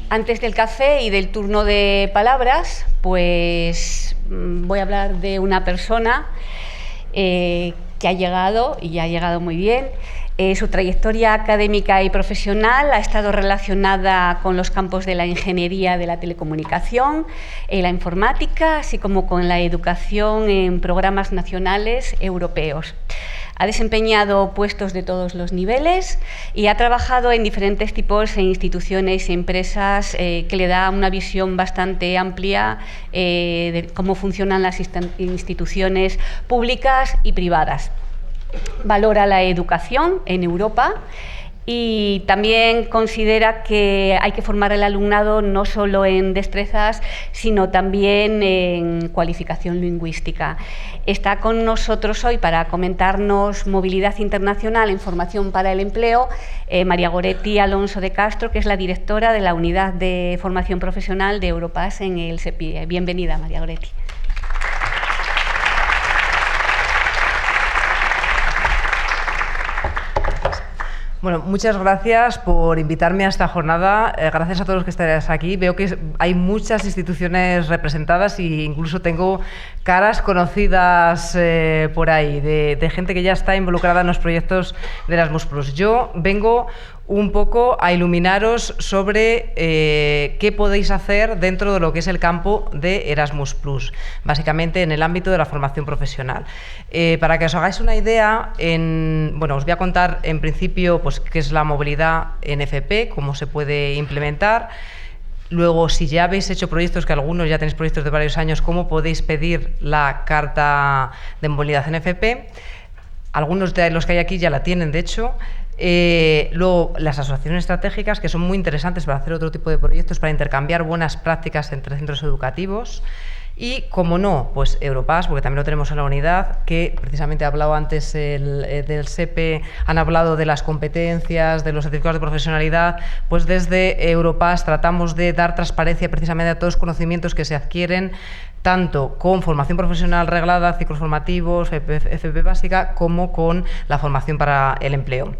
Antes del café y del turno de palabras, pues voy a hablar de una persona que ha llegado y ha llegado muy bien. Su trayectoria académica y profesional ha estado relacionada con los campos de la ingeniería de la telecomunicación, la informática, así como con la educación en programas nacionales europeos. Ha desempeñado puestos de todos los niveles y ha trabajado en diferentes tipos de instituciones y empresas que le da una visión bastante amplia de cómo funcionan las instituciones públicas y privadas. Valora la educación en Europa y también considera que hay que formar al alumnado no solo en destrezas, sino también en cualificación lingüística. Está con nosotros hoy para comentarnos movilidad internacional en formación para el empleo, María Goretti Alonso de Castro, que es la directora de la Unidad de Formación Profesional de Europass en el SEPIE. Bienvenida, María Goretti. Bueno, muchas gracias por invitarme a esta jornada. Gracias a todos los que estáis aquí. Veo que hay muchas instituciones representadas e incluso tengo caras conocidas por ahí, de gente que ya está involucrada en los proyectos de Erasmus+. Yo vengo un poco a iluminaros sobre qué podéis hacer dentro de lo que es el campo de Erasmus+, básicamente en el ámbito de la formación profesional. Para que os hagáis una idea, bueno, os voy a contar en principio pues, qué es la movilidad en FP, cómo se puede implementar. Luego, si ya habéis hecho proyectos, que algunos ya tenéis proyectos de varios años, cómo podéis pedir la carta de movilidad en FP. Algunos de los que hay aquí ya la tienen, de hecho. Luego, las asociaciones estratégicas, que son muy interesantes para hacer otro tipo de proyectos, para intercambiar buenas prácticas entre centros educativos. Y, como no, pues Europass, porque también lo tenemos en la unidad, que precisamente ha hablado antes del SEPE, han hablado de las competencias, de los certificados de profesionalidad. Pues desde Europass tratamos de dar transparencia precisamente a todos los conocimientos que se adquieren, tanto con formación profesional reglada, ciclos formativos, FP básica, como con la formación para el empleo.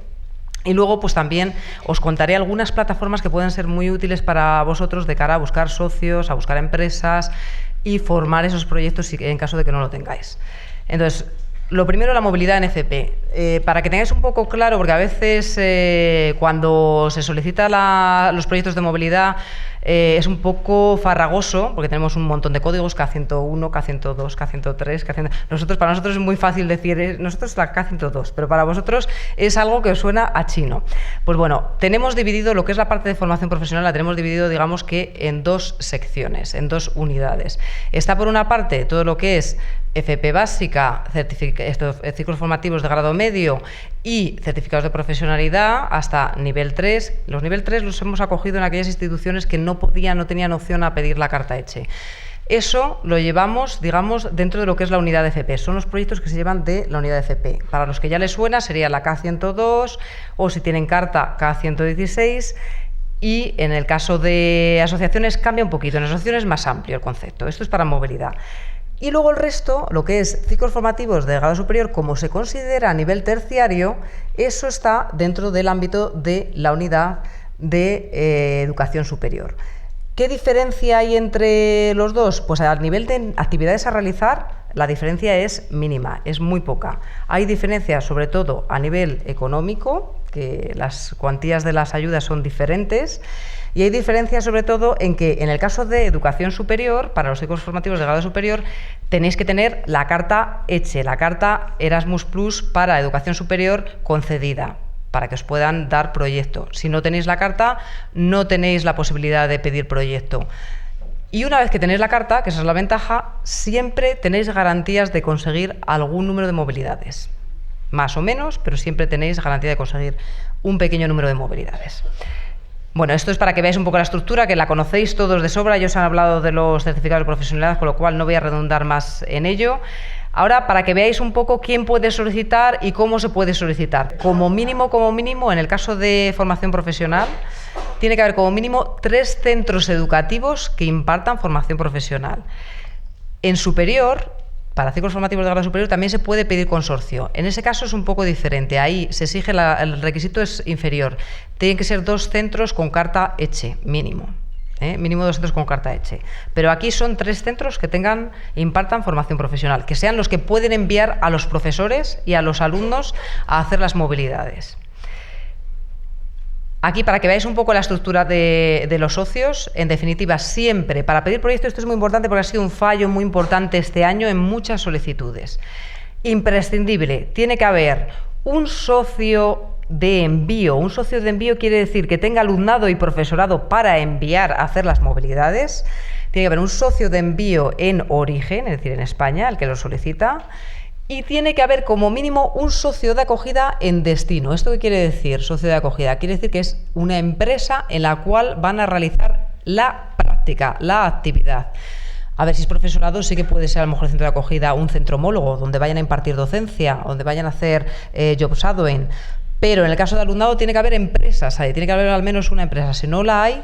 Y luego, pues también os contaré algunas plataformas que pueden ser muy útiles para vosotros de cara a buscar socios, a buscar empresas y formar esos proyectos en caso de que no lo tengáis. Entonces, lo primero, la movilidad en FP. Para que tengáis un poco claro, porque a veces cuando se solicita los proyectos de movilidad es un poco farragoso, porque tenemos un montón de códigos, K101, K102, K103, K100. Para nosotros es muy fácil decir, nosotros la K102, pero para vosotros es algo que os suena a chino. Pues bueno, tenemos dividido lo que es la parte de formación profesional, la tenemos dividido, digamos que en dos secciones, en dos unidades. Está por una parte todo lo que es FP básica, ciclos formativos de grado medio y certificados de profesionalidad hasta nivel 3. Los nivel 3 los hemos acogido en aquellas instituciones que no tenían opción a pedir la carta ECHE. Eso lo llevamos, digamos, dentro de lo que es la unidad de FP. Son los proyectos que se llevan de la unidad de FP. Para los que ya les suena sería la K102 o si tienen carta K116. Y en el caso de asociaciones cambia un poquito. En asociaciones es más amplio el concepto. Esto es para movilidad. Y luego el resto, lo que es ciclos formativos de grado superior, como se considera a nivel terciario, eso está dentro del ámbito de la unidad de educación superior. ¿Qué diferencia hay entre los dos? Pues a nivel de actividades a realizar, la diferencia es mínima, es muy poca. Hay diferencias sobre todo a nivel económico, que las cuantías de las ayudas son diferentes, y hay diferencias sobre todo en que en el caso de educación superior, para los ciclos formativos de grado superior, tenéis que tener la carta ECHE, la carta Erasmus+ para educación superior concedida, para que os puedan dar proyecto. Si no tenéis la carta, no tenéis la posibilidad de pedir proyecto. Y una vez que tenéis la carta, que esa es la ventaja, siempre tenéis garantías de conseguir algún número de movilidades. Más o menos, pero siempre tenéis garantía de conseguir un pequeño número de movilidades. Bueno, esto es para que veáis un poco la estructura, que la conocéis todos de sobra. Ya os han hablado de los certificados de profesionalidad, con lo cual no voy a redundar más en ello. Ahora, para que veáis un poco quién puede solicitar y cómo se puede solicitar. Como mínimo, en el caso de formación profesional, tiene que haber como mínimo 3 centros educativos que impartan formación profesional. En superior, para ciclos formativos de grado superior, también se puede pedir consorcio. En ese caso es un poco diferente. Ahí se exige, el requisito es inferior. Tienen que ser 2 centros con carta ECHE, mínimo. mínimo 2 centros con carta ECHE. Pero aquí son 3 centros que impartan formación profesional, que sean los que pueden enviar a los profesores y a los alumnos a hacer las movilidades. Aquí, para que veáis un poco la estructura de los socios, en definitiva, siempre, para pedir proyectos, esto es muy importante porque ha sido un fallo muy importante este año en muchas solicitudes. Imprescindible, tiene que haber un socio de envío. Un socio de envío quiere decir que tenga alumnado y profesorado para enviar a hacer las movilidades. Tiene que haber un socio de envío en origen, es decir, en España, el que lo solicita. Y tiene que haber como mínimo un socio de acogida en destino. ¿Esto qué quiere decir, socio de acogida? Quiere decir que es una empresa en la cual van a realizar la práctica, la actividad. A ver, si es profesorado, sí que puede ser a lo mejor el centro de acogida un centro homólogo, donde vayan a impartir docencia, donde vayan a hacer job shadowing. Pero en el caso de alumnado tiene que haber empresas ahí, tiene que haber al menos una empresa. Si no la hay,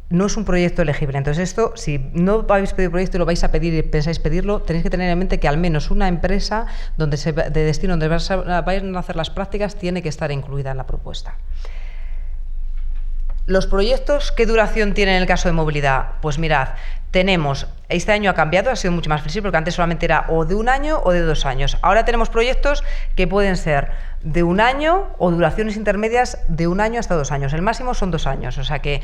no es un proyecto elegible. Entonces esto, si no habéis pedido proyecto y lo vais a pedir y pensáis pedirlo, tenéis que tener en mente que al menos una empresa de destino donde vayan a hacer las prácticas tiene que estar incluida en la propuesta. Los proyectos, ¿qué duración tienen en el caso de movilidad? Pues mirad, este año ha cambiado, ha sido mucho más flexible, porque antes solamente era o de 1 año o de 2 años. Ahora tenemos proyectos que pueden ser de 1 año o duraciones intermedias de 1 año hasta 2 años. El máximo son 2 años, o sea que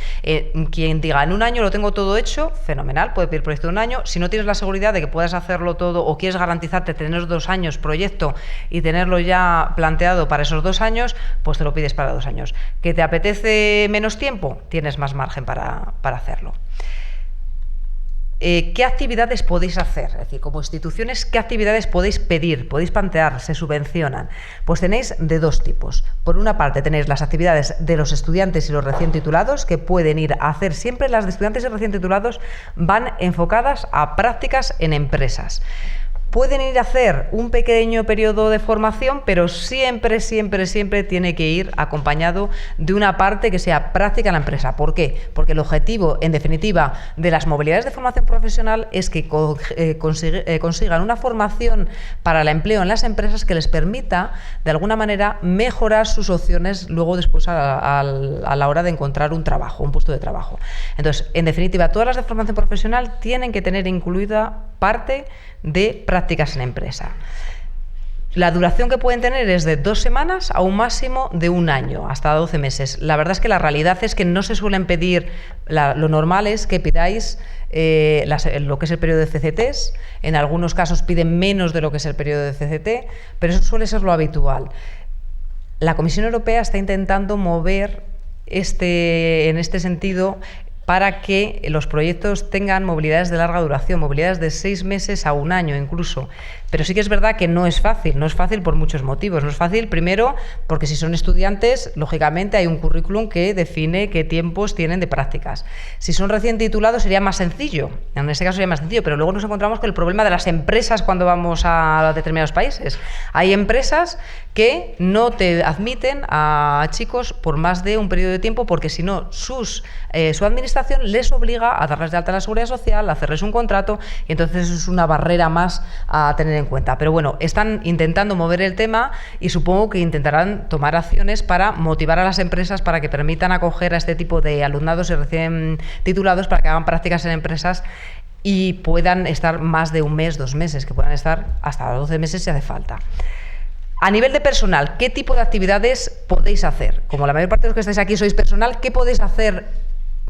quien diga en 1 año lo tengo todo hecho, fenomenal, puede pedir proyecto de 1 año. Si no tienes la seguridad de que puedas hacerlo todo o quieres garantizarte tener 2 años proyecto y tenerlo ya planteado para esos 2 años, pues te lo pides para 2 años. ¿Que te apetece menos tiempo? Tienes más margen para hacerlo. ¿Qué actividades podéis hacer? Es decir, como instituciones, ¿qué actividades podéis pedir, podéis plantear, se subvencionan? Pues tenéis de 2 tipos. Por una parte tenéis las actividades de los estudiantes y los recién titulados, que pueden ir a hacer siempre. Las de estudiantes y recién titulados van enfocadas a prácticas en empresas. Pueden ir a hacer un pequeño periodo de formación, pero siempre tiene que ir acompañado de una parte que sea práctica en la empresa. ¿Por qué? Porque el objetivo, en definitiva, de las movilidades de formación profesional es que consigan una formación para el empleo en las empresas que les permita, de alguna manera, mejorar sus opciones luego después a la hora de encontrar un trabajo, un puesto de trabajo. Entonces, en definitiva, todas las de formación profesional tienen que tener incluida parte de prácticas en empresa. La duración que pueden tener es de 2 semanas a un máximo de 1 año, hasta 12 meses. La verdad es que la realidad es que no se suelen pedir, lo normal es que pidáis lo que es el periodo de CCTs. En algunos casos piden menos de lo que es el periodo de CCT, pero eso suele ser lo habitual. La Comisión Europea está intentando mover en este sentido para que los proyectos tengan movilidades de larga duración, movilidades de 6 meses a 1 año incluso. Pero sí que es verdad que no es fácil por muchos motivos. No es fácil, primero, porque si son estudiantes, lógicamente hay un currículum que define qué tiempos tienen de prácticas. Si son recién titulados sería más sencillo, en este caso sería más sencillo, pero luego nos encontramos con el problema de las empresas cuando vamos a determinados países. Hay empresas que no te admiten a chicos por más de un periodo de tiempo, porque si no, su administración les obliga a darles de alta en la Seguridad Social, a hacerles un contrato, y entonces es una barrera más a tener en cuenta. Pero bueno, están intentando mover el tema y supongo que intentarán tomar acciones para motivar a las empresas para que permitan acoger a este tipo de alumnados y recién titulados para que hagan prácticas en empresas y puedan estar más de 1 mes, 2 meses, que puedan estar hasta 12 meses si hace falta. A nivel de personal, ¿qué tipo de actividades podéis hacer? Como la mayor parte de los que estáis aquí sois personal, ¿qué podéis hacer?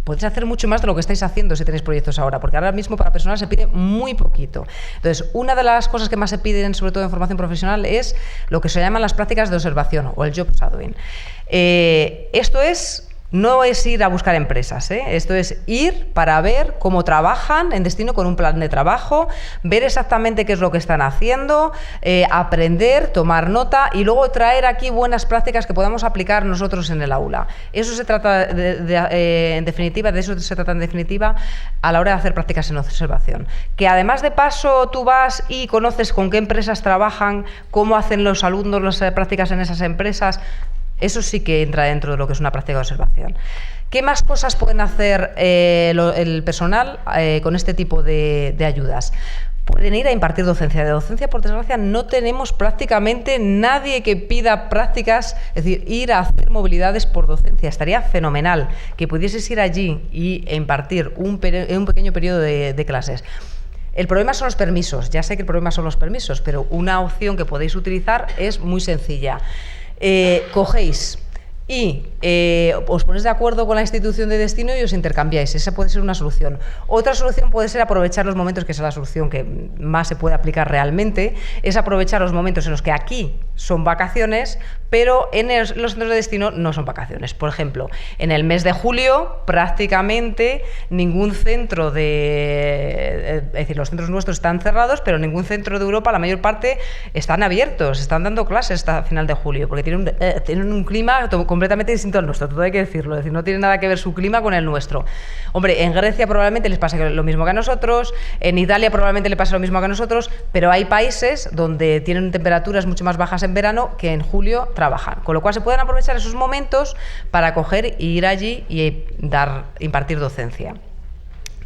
Podéis hacer mucho más de lo que estáis haciendo si tenéis proyectos ahora, porque ahora mismo para personal se pide muy poquito. Entonces, una de las cosas que más se piden, sobre todo en formación profesional, es lo que se llaman las prácticas de observación o el job shadowing. No es ir a buscar empresas, esto es ir para ver cómo trabajan en destino con un plan de trabajo, ver exactamente qué es lo que están haciendo, aprender, tomar nota y luego traer aquí buenas prácticas que podamos aplicar nosotros en el aula. Eso se trata en definitiva a la hora de hacer prácticas en observación. Que además de paso tú vas y conoces con qué empresas trabajan, cómo hacen los alumnos las prácticas en esas empresas. Eso sí que entra dentro de lo que es una práctica de observación. ¿Qué más cosas pueden hacer el personal con este tipo de ayudas? pueden ir a impartir docencia. De docencia, por desgracia, no tenemos prácticamente nadie que pida prácticas, es decir, ir a hacer movilidades por docencia. Estaría fenomenal que pudieses ir allí y impartir un pequeño periodo de clases. El problema son los permisos. Ya sé que el problema son los permisos, pero una opción que podéis utilizar es muy sencilla. Cogéis y os ponéis de acuerdo con la institución de destino y os intercambiáis. Esa puede ser una solución. Otra solución puede ser aprovechar los momentos, que es la solución que más se puede aplicar realmente, es aprovechar los momentos en los que aquí son vacaciones, pero en los centros de destino no son vacaciones. Por ejemplo, en el mes de julio prácticamente ningún centro es decir, los centros nuestros están cerrados, pero ningún centro de Europa, la mayor parte, están abiertos, están dando clases hasta final de julio, porque tienen un clima completamente distinto al nuestro, todo hay que decirlo, es decir, no tiene nada que ver su clima con el nuestro. Hombre, en Grecia probablemente les pase lo mismo que a nosotros, en Italia probablemente le pase lo mismo que a nosotros, pero hay países donde tienen temperaturas mucho más bajas en verano que en julio trabajan, con lo cual se pueden aprovechar esos momentos para coger e ir allí y impartir docencia.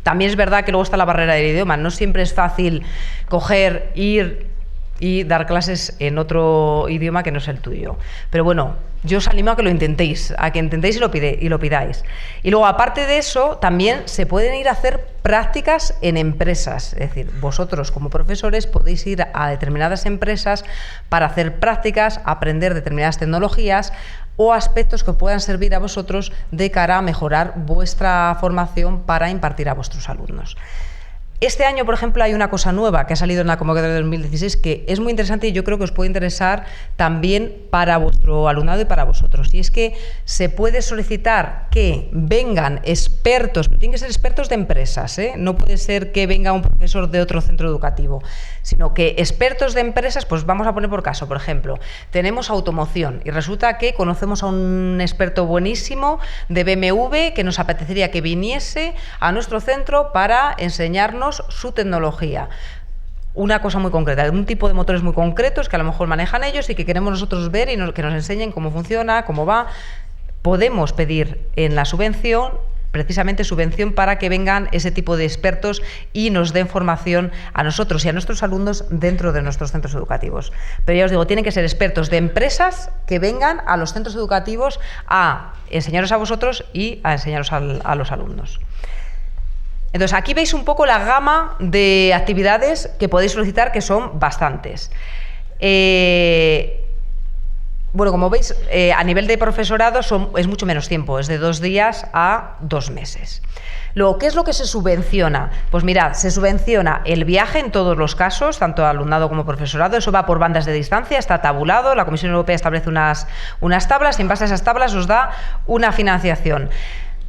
También es verdad que luego está la barrera del idioma, no siempre es fácil coger, ir y dar clases en otro idioma que no es el tuyo. Pero bueno, yo os animo a que lo intentéis, y lo pidáis. Y luego, aparte de eso, también se pueden ir a hacer prácticas en empresas. Es decir, vosotros como profesores podéis ir a determinadas empresas para hacer prácticas, aprender determinadas tecnologías o aspectos que puedan servir a vosotros de cara a mejorar vuestra formación para impartir a vuestros alumnos. Este año, por ejemplo, hay una cosa nueva que ha salido en la convocatoria de 2016 que es muy interesante y yo creo que os puede interesar también para vuestro alumnado y para vosotros. Y es que se puede solicitar que vengan expertos, pero tienen que ser expertos de empresas, ¿eh? No puede ser que venga un profesor de otro centro educativo, sino que expertos de empresas, pues vamos a poner por caso, por ejemplo, tenemos automoción y resulta que conocemos a un experto buenísimo de BMW que nos apetecería que viniese a nuestro centro para enseñarnos su tecnología. Una cosa muy concreta, un tipo de motores muy concretos que a lo mejor manejan ellos y que queremos nosotros ver y que nos enseñen cómo funciona, cómo va. Podemos pedir en la subvención, precisamente subvención para que vengan ese tipo de expertos y nos den formación a nosotros y a nuestros alumnos dentro de nuestros centros educativos. Pero ya os digo, tienen que ser expertos de empresas que vengan a los centros educativos a enseñaros a vosotros y a enseñaros a los alumnos. Entonces, aquí veis un poco la gama de actividades que podéis solicitar, que son bastantes. Bueno, como veis, a nivel de profesorado es mucho menos tiempo, es de 2 días a 2 meses. Luego, ¿qué es lo que se subvenciona? Pues mirad, se subvenciona el viaje en todos los casos, tanto alumnado como profesorado, eso va por bandas de distancia, está tabulado, la Comisión Europea establece unas tablas y en base a esas tablas os da una financiación.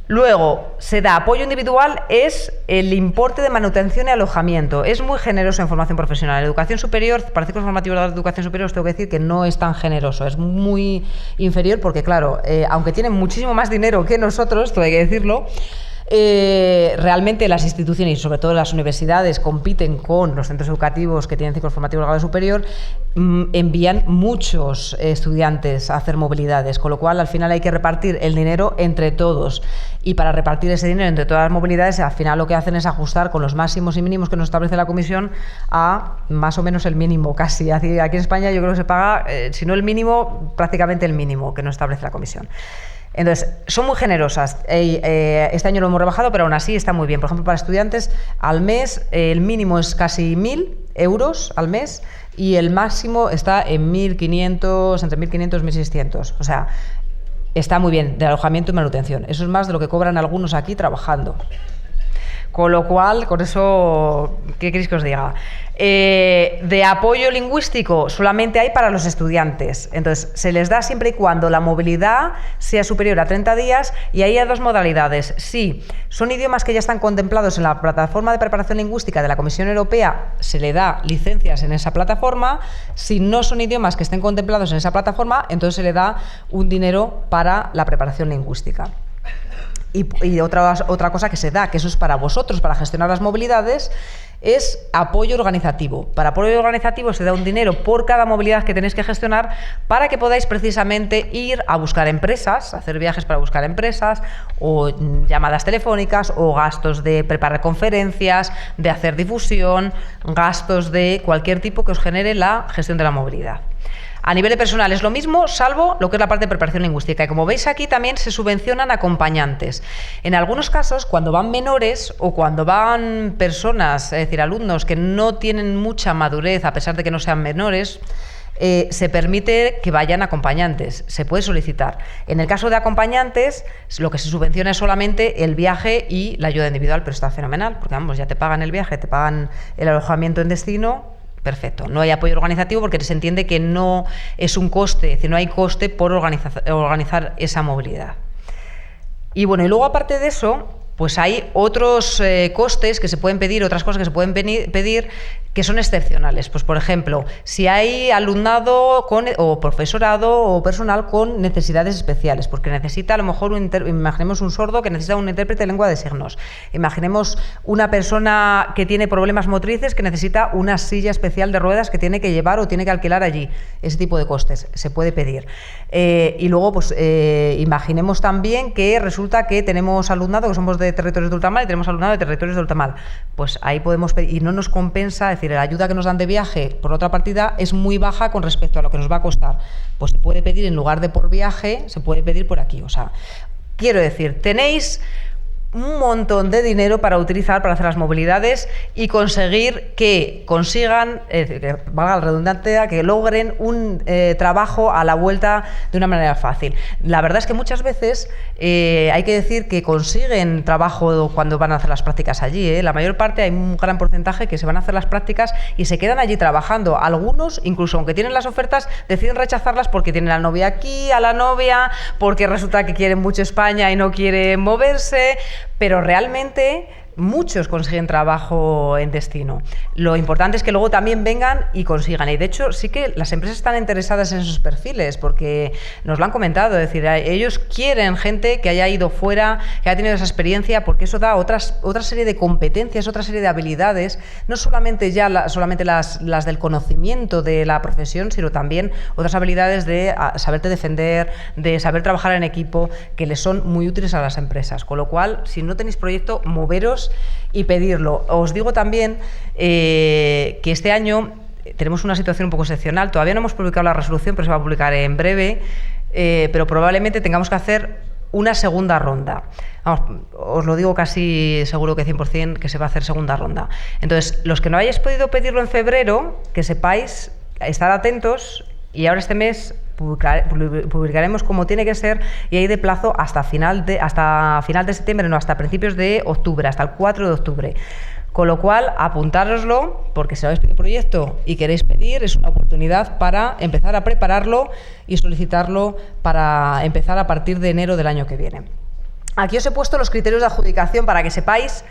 Luego, se da apoyo individual, es el importe de manutención y alojamiento. Es muy generoso en formación profesional. En educación superior, para ciclos formativos de educación superior, os tengo que decir que no es tan generoso, es muy inferior porque, claro, aunque tienen muchísimo más dinero que nosotros, esto hay que decirlo, realmente las instituciones y sobre todo las universidades compiten con los centros educativos que tienen ciclos formativos de grado superior, envían muchos estudiantes a hacer movilidades, con lo cual al final hay que repartir el dinero entre todos y para repartir ese dinero entre todas las movilidades al final lo que hacen es ajustar con los máximos y mínimos que nos establece la Comisión a más o menos el mínimo casi. Aquí en España yo creo que se paga, si no el mínimo, prácticamente el mínimo que nos establece la Comisión. Entonces, son muy generosas. Este año lo hemos rebajado, pero aún así está muy bien. Por ejemplo, para estudiantes, al mes el mínimo es casi 1.000 euros al mes y el máximo está en 1.500, entre 1.500 y 1.600. O sea, está muy bien, de alojamiento y manutención. Eso es más de lo que cobran algunos aquí trabajando. Con lo cual, con eso, ¿qué queréis que os diga? De apoyo lingüístico solamente hay para los estudiantes. Entonces, se les da siempre y cuando la movilidad sea superior a 30 días y ahí hay 2 modalidades. Si son idiomas que ya están contemplados en la plataforma de preparación lingüística de la Comisión Europea, se le da licencias en esa plataforma. Si no son idiomas que estén contemplados en esa plataforma, entonces se le da un dinero para la preparación lingüística. Y otra cosa que se da, que eso es para vosotros, para gestionar las movilidades, es apoyo organizativo. Para apoyo organizativo se da un dinero por cada movilidad que tenéis que gestionar para que podáis precisamente ir a buscar empresas, hacer viajes para buscar empresas o llamadas telefónicas o gastos de preparar conferencias, de hacer difusión, gastos de cualquier tipo que os genere la gestión de la movilidad. A nivel de personal es lo mismo, salvo lo que es la parte de preparación lingüística. Y como veis aquí también se subvencionan acompañantes. En algunos casos, cuando van menores o cuando van personas, es decir, alumnos que no tienen mucha madurez a pesar de que no sean menores, se permite que vayan acompañantes, se puede solicitar. En el caso de acompañantes, lo que se subvenciona es solamente el viaje y la ayuda individual, pero está fenomenal, porque vamos, ya te pagan el viaje, te pagan el alojamiento en destino. Perfecto. No hay apoyo organizativo porque se entiende que no es un coste, es decir, no hay coste por organizar esa movilidad. Y bueno, y luego aparte de eso, pues hay otros costes que se pueden pedir, otras cosas que se pueden pedir que son excepcionales. Pues por ejemplo, si hay alumnado o profesorado o personal con necesidades especiales, porque necesita a lo mejor, imaginemos un sordo que necesita un intérprete de lengua de signos, imaginemos una persona que tiene problemas motrices que necesita una silla especial de ruedas que tiene que llevar o tiene que alquilar allí, ese tipo de costes se puede pedir. Y luego pues imaginemos también que resulta que tenemos alumnado que somos de territorios de ultramar y tenemos alumnado de territorios de ultramar, pues ahí podemos pedir y no nos compensa, es decir, la ayuda que nos dan de viaje por otra partida es muy baja con respecto a lo que nos va a costar, pues se puede pedir en lugar de por viaje, se puede pedir por aquí. O sea, quiero decir, tenéis un montón de dinero para utilizar para hacer las movilidades y conseguir que consigan, que valga la redundancia, que logren un trabajo a la vuelta de una manera fácil. La verdad es que muchas veces hay que decir que consiguen trabajo cuando van a hacer las prácticas allí. La mayor parte, hay un gran porcentaje que se van a hacer las prácticas y se quedan allí trabajando. Algunos, incluso aunque tienen las ofertas, deciden rechazarlas porque tienen a la novia aquí, a la novia, porque resulta que quieren mucho España y no quieren moverse. Pero realmente muchos consiguen trabajo en destino. Lo importante es que luego también vengan y consigan. Y de hecho sí que las empresas están interesadas en esos perfiles porque nos lo han comentado. Es decir, ellos quieren gente que haya ido fuera, que haya tenido esa experiencia, porque eso da otra serie de competencias, otra serie de habilidades, no solamente solamente las del conocimiento de la profesión, sino también otras habilidades de saberte defender, de saber trabajar en equipo, que les son muy útiles a las empresas. Con lo cual, si no tenéis proyecto, moveros y pedirlo. Os digo también que este año tenemos una situación un poco excepcional. Todavía no hemos publicado la resolución, pero se va a publicar en breve, pero probablemente tengamos que hacer una segunda ronda. Vamos, os lo digo casi seguro que 100% que se va a hacer segunda ronda. Entonces, los que no hayáis podido pedirlo en febrero, que sepáis, estar atentos, y ahora este mes publicaremos como tiene que ser y hay de plazo hasta final de septiembre, no, hasta principios de octubre, hasta el 4 de octubre. Con lo cual, apuntároslo, porque si habéis pedido proyecto y queréis pedir, es una oportunidad para empezar a prepararlo y solicitarlo para empezar a partir de enero del año que viene. Aquí os he puesto los criterios de adjudicación para que sepáis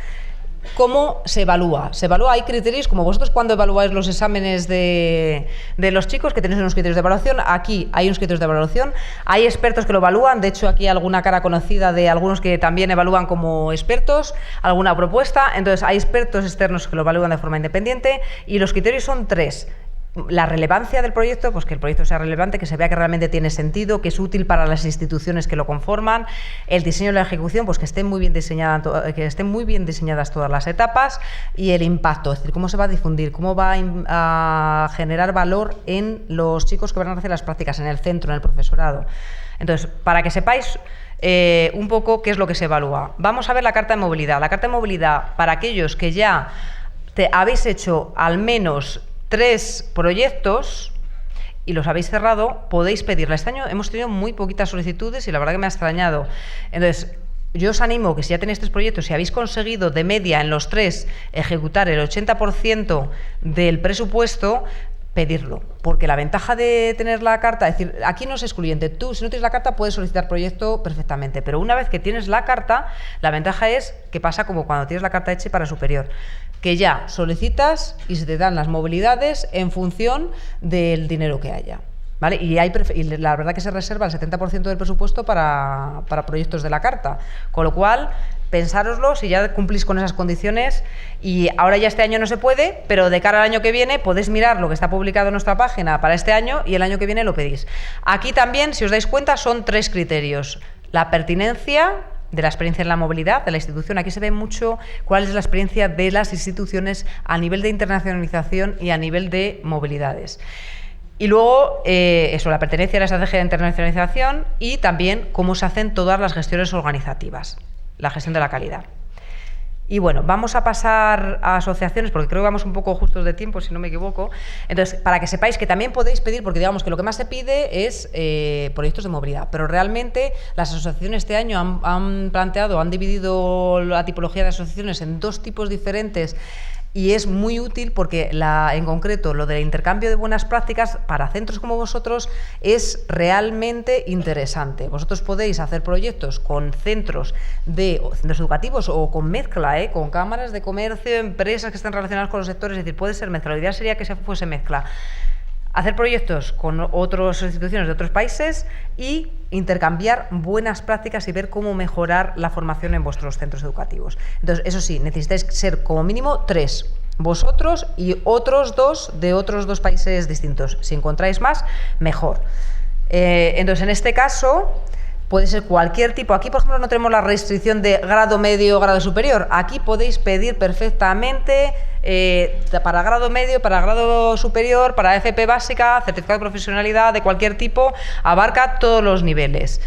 ¿cómo se evalúa? Hay criterios, como vosotros cuando evaluáis los exámenes de los chicos, que tenéis unos criterios de evaluación. Aquí hay unos criterios de evaluación, hay expertos que lo evalúan, de hecho aquí hay alguna cara conocida de algunos que también evalúan como expertos, alguna propuesta. Entonces hay expertos externos que lo evalúan de forma independiente y los criterios son 3. La relevancia del proyecto, pues que el proyecto sea relevante, que se vea que realmente tiene sentido, que es útil para las instituciones que lo conforman. El diseño y la ejecución, pues que estén muy bien diseñadas todas las etapas. Y el impacto, es decir, cómo se va a difundir, cómo va a generar valor en los chicos que van a hacer las prácticas, en el centro, en el profesorado. Entonces, para que sepáis un poco qué es lo que se evalúa. Vamos a ver la carta de movilidad. La carta de movilidad, para aquellos que ya habéis hecho al menos 3 proyectos y los habéis cerrado, podéis pedirla. Este año hemos tenido muy poquitas solicitudes y la verdad que me ha extrañado. Entonces, yo os animo que si ya tenéis 3 proyectos, si habéis conseguido de media en los 3 ejecutar el 80% del presupuesto, pedirlo, porque la ventaja de tener la carta, es decir, aquí no es excluyente, tú si no tienes la carta puedes solicitar proyecto perfectamente, pero una vez que tienes la carta, la ventaja es que pasa como cuando tienes la carta hecha para superior, que ya solicitas y se te dan las movilidades en función del dinero que haya. ¿vale? Y la verdad que se reserva el 70% del presupuesto para proyectos de la carta, con lo cual pensároslo si ya cumplís con esas condiciones, y ahora ya este año no se puede, pero de cara al año que viene podéis mirar lo que está publicado en nuestra página para este año y el año que viene lo pedís. Aquí también, si os dais cuenta, son 3 criterios: la pertinencia de la experiencia en la movilidad de la institución. Aquí se ve mucho cuál es la experiencia de las instituciones a nivel de internacionalización y a nivel de movilidades. Y luego, la pertenencia a la estrategia de internacionalización, y también cómo se hacen todas las gestiones organizativas, la gestión de la calidad. Y bueno, vamos a pasar a asociaciones, porque creo que vamos un poco justos de tiempo, si no me equivoco. Entonces, para que sepáis que también podéis pedir, porque digamos que lo que más se pide es proyectos de movilidad, pero realmente las asociaciones este año han dividido la tipología de asociaciones en 2 tipos diferentes. Y es muy útil porque, en concreto, lo del intercambio de buenas prácticas para centros como vosotros es realmente interesante. Vosotros podéis hacer proyectos con centros educativos o con mezcla, con cámaras de comercio, empresas que estén relacionadas con los sectores, es decir, puede ser mezcla. La idea sería que fuese mezcla. Hacer proyectos con otras instituciones de otros países y intercambiar buenas prácticas y ver cómo mejorar la formación en vuestros centros educativos. Entonces, eso sí, necesitáis ser como mínimo 3, vosotros y otros 2 de otros 2 países distintos. Si encontráis más, mejor. Entonces, en este caso, puede ser cualquier tipo. Aquí, por ejemplo, no tenemos la restricción de grado medio o grado superior. Aquí podéis pedir perfectamente para grado medio, para grado superior, para FP básica, certificado de profesionalidad de cualquier tipo, abarca todos los niveles.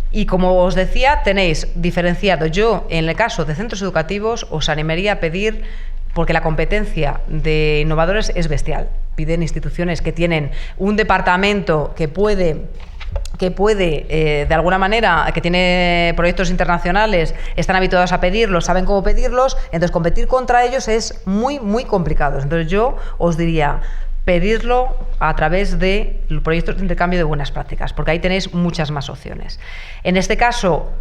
Y como os decía, tenéis diferenciado. Yo, en el caso de centros educativos, os animaría a pedir, porque la competencia de innovadores es bestial. Piden instituciones que tienen un departamento que puede de alguna manera, que tiene proyectos internacionales, están habituados a pedirlos, saben cómo pedirlos, entonces competir contra ellos es muy, muy complicado. Entonces yo os diría, pedirlo a través de proyectos de intercambio de buenas prácticas, porque ahí tenéis muchas más opciones. En este caso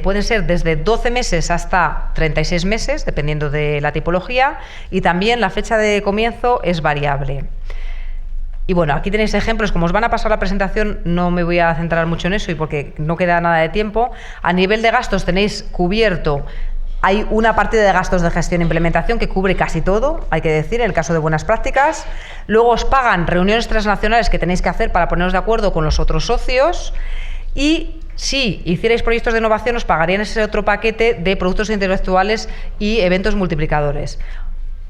pueden ser desde 12 meses hasta 36 meses, dependiendo de la tipología, y también la fecha de comienzo es variable. Y bueno, aquí tenéis ejemplos. Como os van a pasar la presentación, no me voy a centrar mucho en eso y porque no queda nada de tiempo. A nivel de gastos tenéis cubierto, hay una partida de gastos de gestión e implementación que cubre casi todo, hay que decir, en el caso de buenas prácticas. Luego os pagan reuniones transnacionales que tenéis que hacer para poneros de acuerdo con los otros socios, y si hicierais proyectos de innovación os pagarían ese otro paquete de productos intelectuales y eventos multiplicadores.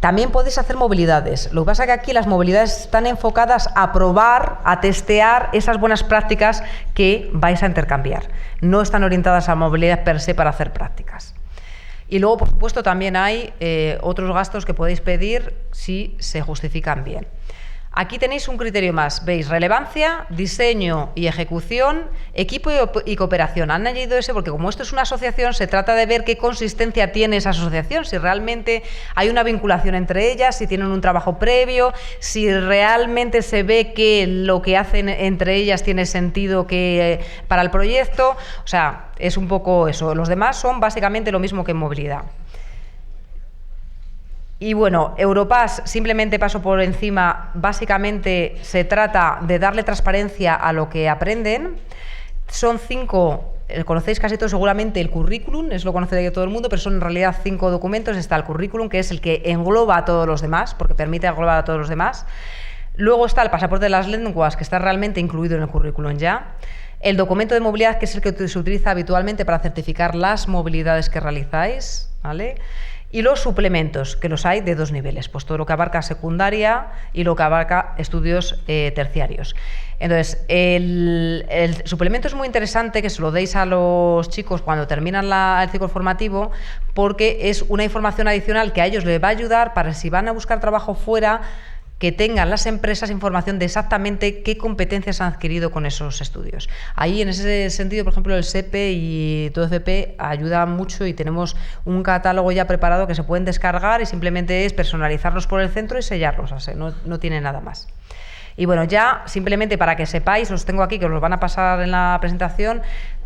También podéis hacer movilidades. Lo que pasa es que aquí las movilidades están enfocadas a probar, a testear esas buenas prácticas que vais a intercambiar. No están orientadas a movilidad per se para hacer prácticas. Y luego, por supuesto, también hay otros gastos que podéis pedir si se justifican bien. Aquí tenéis un criterio más, veis, relevancia, diseño y ejecución, equipo y cooperación. Han añadido ese porque como esto es una asociación, se trata de ver qué consistencia tiene esa asociación, si realmente hay una vinculación entre ellas, si tienen un trabajo previo, si realmente se ve que lo que hacen entre ellas tiene sentido para el proyecto. O sea, es un poco eso. Los demás son básicamente lo mismo que en movilidad. Y bueno, Europass, simplemente paso por encima, básicamente se trata de darle transparencia a lo que aprenden. Son 5, conocéis casi todos seguramente el currículum, lo conoce todo el mundo, pero son en realidad 5 documentos. Está el currículum, que es el que engloba a todos los demás, porque permite englobar a todos los demás. Luego está el pasaporte de las lenguas, que está realmente incluido en el currículum ya. El documento de movilidad, que es el que se utiliza habitualmente para certificar las movilidades que realizáis, ¿vale? Y los suplementos, que los hay de 2 niveles, pues todo lo que abarca secundaria y lo que abarca estudios terciarios. Entonces, el suplemento es muy interesante que se lo deis a los chicos cuando terminan el ciclo formativo, porque es una información adicional que a ellos les va a ayudar para si van a buscar trabajo fuera, que tengan las empresas información de exactamente qué competencias han adquirido con esos estudios. Ahí, en ese sentido, por ejemplo, el SEPE y todo FP ayuda mucho y tenemos un catálogo ya preparado que se pueden descargar y simplemente es personalizarlos por el centro y sellarlos, o sea, no tiene nada más. Y bueno, ya simplemente para que sepáis, os tengo aquí que os los van a pasar en la presentación,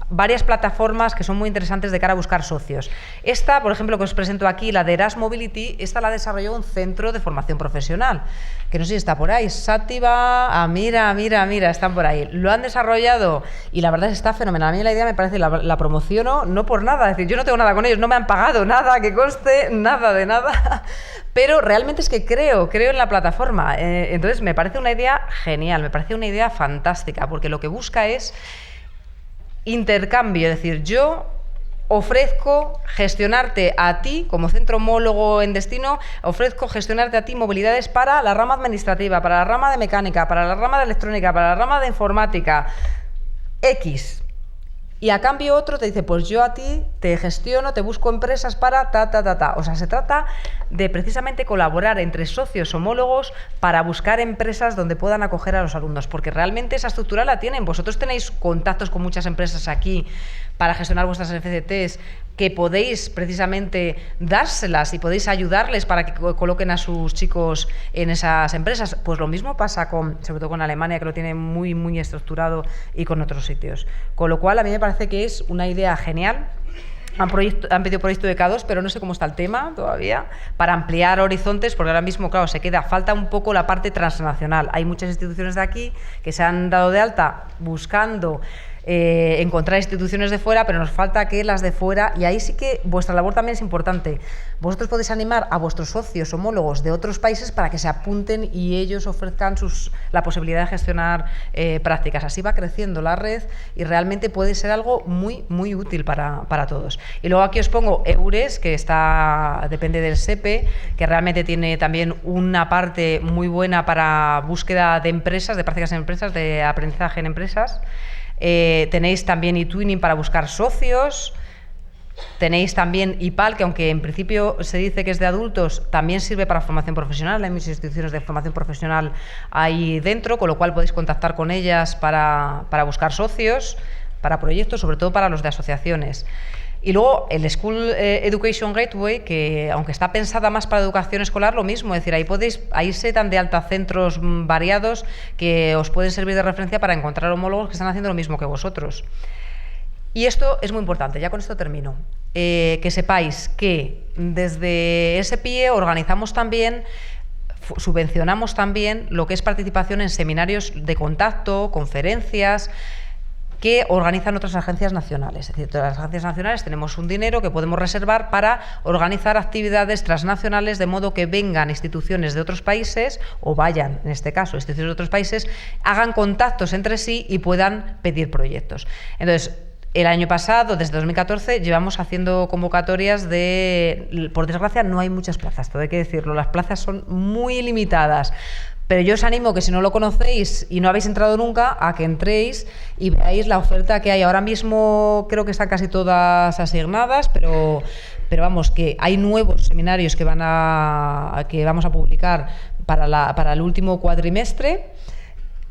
varias plataformas que son muy interesantes de cara a buscar socios. Esta, por ejemplo, que os presento aquí, la de Eras Mobility, esta la desarrolló un centro de formación profesional, que no sé si está por ahí, Sátiva, mira, están por ahí. Lo han desarrollado y la verdad es que está fenomenal. A mí la idea me parece, la promociono, no por nada, es decir, yo no tengo nada con ellos, no me han pagado nada, que conste, nada de nada, pero realmente es que creo en la plataforma. Entonces me parece una idea genial, me parece una idea fantástica, porque lo que busca es intercambio, es decir, yo ofrezco gestionarte a ti, como centro homólogo en destino, ofrezco gestionarte a ti movilidades para la rama administrativa, para la rama de mecánica, para la rama de electrónica, para la rama de informática, X. Y a cambio otro te dice, pues yo a ti te gestiono, te busco empresas para ta. O sea, se trata de precisamente colaborar entre socios homólogos para buscar empresas donde puedan acoger a los alumnos, porque realmente esa estructura la tienen. Vosotros tenéis contactos con muchas empresas aquí para gestionar vuestras FCTs, que podéis precisamente dárselas y podéis ayudarles para que coloquen a sus chicos en esas empresas. Pues lo mismo pasa sobre todo con Alemania, que lo tiene muy estructurado, y con otros sitios. Con lo cual, a mí me parece que es una idea genial. Han pedido proyecto de K2, pero no sé cómo está el tema todavía, para ampliar horizontes, porque ahora mismo, claro, falta un poco la parte transnacional. Hay muchas instituciones de aquí que se han dado de alta buscando encontrar instituciones de fuera, pero nos falta que las de fuera, y ahí sí que vuestra labor también es importante. Vosotros podéis animar a vuestros socios homólogos de otros países para que se apunten y ellos ofrezcan la posibilidad de gestionar prácticas. Así va creciendo la red y realmente puede ser algo muy útil para todos. Y luego aquí os pongo EURES, que depende del SEPE, que realmente tiene también una parte muy buena para búsqueda de empresas, de prácticas en empresas, de aprendizaje en empresas. Tenéis también eTwinning para buscar socios, tenéis también IPAL, que aunque en principio se dice que es de adultos, también sirve para formación profesional. Hay muchas instituciones de formación profesional ahí dentro, con lo cual podéis contactar con ellas para buscar socios, para proyectos, sobre todo para los de asociaciones. Y luego el School Education Gateway, que aunque está pensada más para educación escolar, lo mismo, es decir, ahí se dan de alta centros variados que os pueden servir de referencia para encontrar homólogos que están haciendo lo mismo que vosotros. Y esto es muy importante, ya con esto termino, que sepáis que desde SPIE organizamos también, subvencionamos también lo que es participación en seminarios de contacto, conferencias, que organizan otras agencias nacionales. Es decir, todas las agencias nacionales tenemos un dinero que podemos reservar para organizar actividades transnacionales, de modo que vengan instituciones de otros países, o vayan, en este caso, instituciones de otros países, hagan contactos entre sí y puedan pedir proyectos. Entonces, el año pasado, desde 2014, llevamos haciendo convocatorias por desgracia, no hay muchas plazas, todo hay que decirlo, las plazas son muy limitadas. Pero yo os animo que, si no lo conocéis y no habéis entrado nunca, a que entréis y veáis la oferta que hay. Ahora mismo creo que están casi todas asignadas, pero vamos, que hay nuevos seminarios que vamos a publicar para el último cuatrimestre.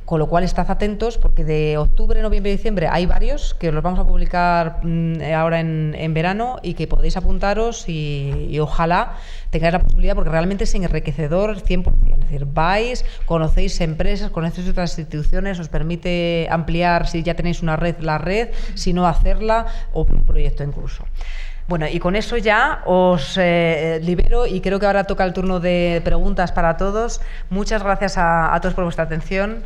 Con lo cual, estad atentos, porque de octubre, noviembre y diciembre hay varios que los vamos a publicar ahora en verano, y que podéis apuntaros y ojalá tengáis la posibilidad, porque realmente es enriquecedor 100%. Es decir, vais, conocéis empresas, conocéis otras instituciones, os permite ampliar, si ya tenéis una red, la red, si no, hacerla, o un proyecto incluso. Bueno, y con eso ya os libero, y creo que ahora toca el turno de preguntas para todos. Muchas gracias a todos por vuestra atención.